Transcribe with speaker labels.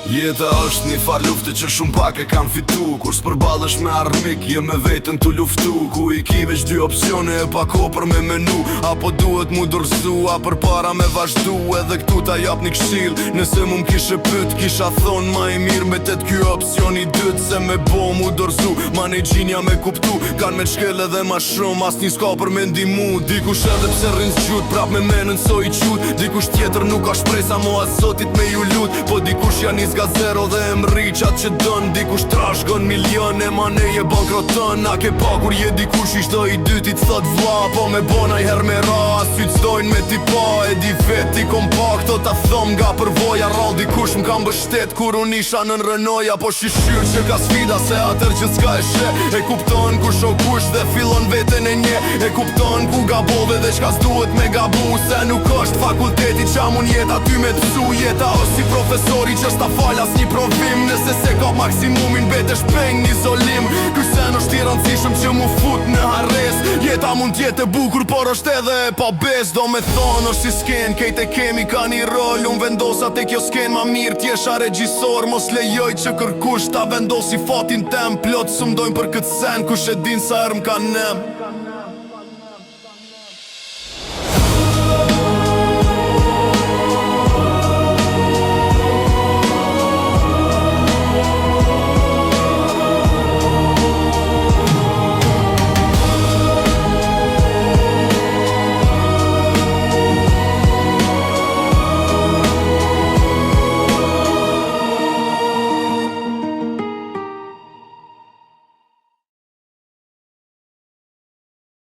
Speaker 1: Jeta është një far lufte që shumë pak e kam fitu. Kur s'përballesh me armik, je me vetën t'u luftu. Ku i ki veç dy opcione e pa ko për me menu. Apo duhet mu dorzu, a për para me vazhdu. Edhe këtu ta jap një kshil, nëse mu m'kishe pyt, kisha thon ma i mirë me tet ky opcion i dyt. Se me bo mu dorzu, ma një gjinja me kuptu. Kan me t'shkel edhe ma shumë, as një s'ka për me ndimu. Dikush edhe pse rrin s'gjut, prap me menën so i qut. Dikush tjetër nuk ka shpresa, mo as zotit me ju lut. Po dikush janë ga zero dhe e mri qatë që dën. Dikush trashgon milion e maneje bankroton. A ke pa kur je dikush ishto i dytit thot vla. Po me bona i her me ra, syt stojnë me ti pa. E di vet i kompakto ta thom nga përvoja. Rall dikush m'kam bështet kur unë isha nën rënoja. Po shishyr që ka sfida se atër që s'ka e she. E kupton ku shoh kush dhe fillon veten e nje. E kupton ku gabove dhe çka s'duhet me gabu. Se nuk është fakulteti qa mun jet aty me t'psu. Jeta është si profesori që s'ta falas një provim. Nëse se ka maksimumin betesh peng një izolim. Kysen është i rëndësishëm që mu fut në harres. Jeta mund t'jetë e bukur por është edhe e pa bes. Do me thonë është si sken, kejt e kemi ka një rol. Unë vendosa te kjo sken ma mirë t'jesha regjisor. Mos lejoj që kërkush ta vendosi fatin tem. Plot së mdojnë për këtë sen, kush e din sa erë m'ka nem.